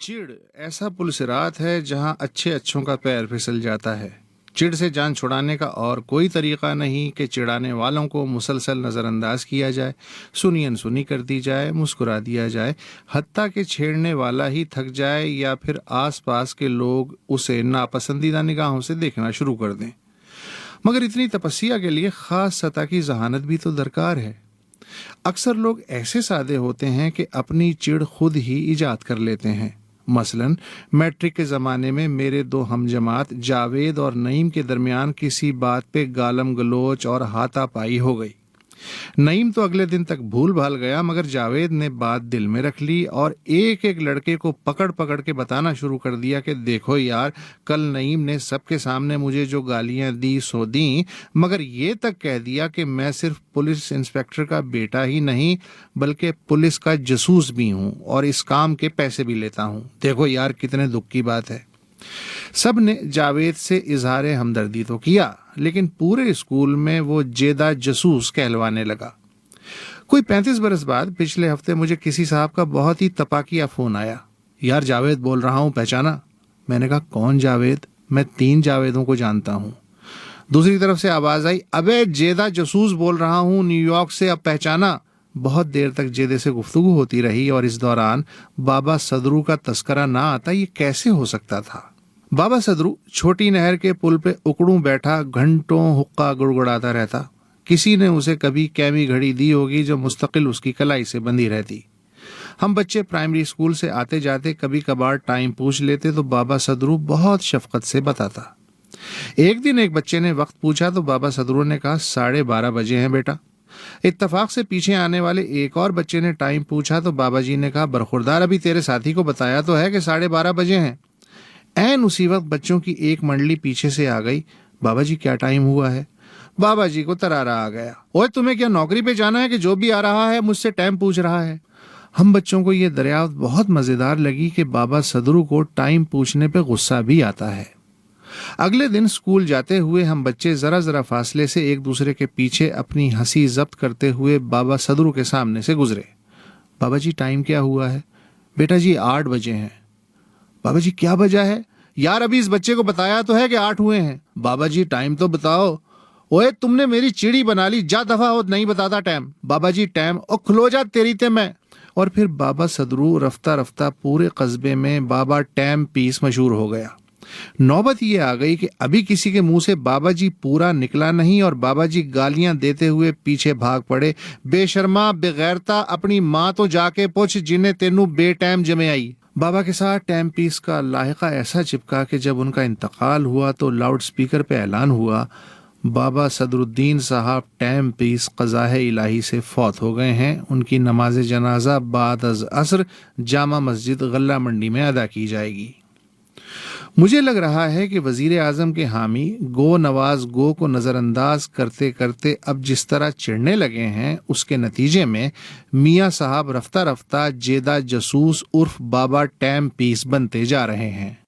चिढ़ ऐसा पुलसिरात है जहां अच्छे अच्छों का पैर फिसल जाता है। चिढ़ से जान छुड़ाने का और कोई तरीका नहीं कि चिढ़ाने वालों को मुसलसल नज़रअंदाज किया जाए, सुनी अनसुनी कर दी जाए, मुस्कुरा दिया जाए, हत्ता कि छेड़ने वाला ही थक जाए या फिर आसपास के लोग उसे नापसंदीदा निगाहों से देखना शुरू कर दें। मगर इतनी तपस्या के लिए खास सतह की जहानत भी तो दरकार है। अक्सर लोग ऐसे सादे होते हैं कि अपनी चिढ़ खुद ही इजाद कर लेते हैं। मसलन मैट्रिक के ज़माने में मेरे दो हमजमात जावेद और नईम के दरमियान किसी बात पे गालम गलोच और हाथापाई हो गई। नईम तो अगले दिन तक भूल भाल गया, मगर जावेद ने बात दिल में रख ली और एक एक लड़के को पकड़ पकड़ के बताना शुरू कर दिया कि देखो यार, कल नईम ने सबके सामने मुझे जो गालियां दी सो दी, मगर ये तक कह दिया कि मैं सिर्फ पुलिस इंस्पेक्टर का बेटा ही नहीं बल्कि पुलिस का जासूस भी हूँ और इस काम के पैसे भी लेता हूँ। देखो यार, कितने दुख की बात है। सब ने जावेद से इजहार हमदर्दी तो किया, लेकिन पूरे स्कूल में वो जेदा जासूस कहलवाने लगा। कोई 35 बरस बाद पिछले हफ्ते मुझे किसी साहब का बहुत ही तपाकिया फोन आया। यार जावेद बोल रहा हूँ, पहचाना? मैंने कहा कौन जावेद? मैं 3 जावेदों को जानता हूँ। दूसरी तरफ से आवाज आई, अबे जेदा जासूस बोल रहा हूँ न्यूयॉर्क से, अब पहचाना? बहुत देर तक जेदे से गुफ्तगू होती रही और इस दौरान बाबा सदरू का तस्करा ना आता ये कैसे हो सकता था। बाबा सदरू छोटी नहर के पुल पे उकड़ू बैठा घंटों हुक्का गुड़गुड़ाता रहता। किसी ने उसे कभी कैमी घड़ी दी होगी जो मुस्तकिल उसकी कलाई से बंधी रहती। हम बच्चे प्राइमरी स्कूल से आते जाते कभी कभार टाइम पूछ लेते तो बाबा सदरू बहुत शफकत से बताता। एक दिन एक बच्चे ने वक्त पूछा तो बाबा सदरू ने कहा 12:30 बजे हैं बेटा। इत्तफाक से पीछे आने वाले एक और बच्चे ने टाइम पूछा तो बाबा जी ने कहा बरखुरदार, अभी तेरे साथी को बताया तो है कि 12:30 बजे हैं। ऐन उसी वक्त बच्चों की एक मंडली पीछे से आ गई। बाबा जी क्या टाइम हुआ है? बाबा जी को तरारा आ गया। ओए तुम्हें क्या नौकरी पे जाना है कि जो भी आ रहा है मुझसे टाइम पूछ रहा है? हम बच्चों को ये दरियाफ्त बहुत मजेदार लगी कि बाबा सदरू को टाइम पूछने पे गुस्सा भी आता है। अगले दिन स्कूल जाते हुए हम बच्चे जरा जरा फासले से एक दूसरे के पीछे अपनी हंसी जब्त करते हुए बाबा सदरू के सामने से गुजरे। बाबा जी टाइम क्या हुआ है? बेटा जी 8 बजे हैं। बाबा जी क्या बजा है? यार अभी इस बच्चे को बताया तो है कि 8 हुए हैं। बाबा जी टाइम तो बताओ। ओए तुमने मेरी चिड़ी बना ली, जा दफा हो, नहीं बताता टाइम। बाबा जी टाइम, और खुलो जा तेरी ते मैं। और फिर बाबा सदरू रफ्ता रफ्ता पूरे कस्बे में बाबा टैम पीस मशहूर हो गया। नौबत ये आ गई कि अभी किसी के मुंह से बाबा जी पूरा निकला नहीं और बाबा जी गालियां देते हुए पीछे भाग पड़े। बेशर्मा, बेगैरता, अपनी माँ तो जाके पूछ जिन्हें तेनू बेटैम जमे आई। बाबा के साथ टैम पीस का लाहिका ऐसा चिपका कि जब उनका इंतकाल हुआ तो लाउड स्पीकर पे ऐलान हुआ, बाबा सदरुद्दीन साहब टैम पीस क़ज़ाए इलाही से फौत हो गए हैं। उनकी नमाज जनाजा बाद अज़ असर जामा मस्जिद गल्ला मंडी में अदा की जाएगी। मुझे लग रहा है कि वजीर आजम के हामी गो नवाज गो को नज़रअंदाज करते करते अब जिस तरह चिढ़ने लगे हैं, उसके नतीजे में मियाँ साहब रफ्ता रफ्ता जेदा जासूस उर्फ बाबा टैम पीस बनते जा रहे हैं।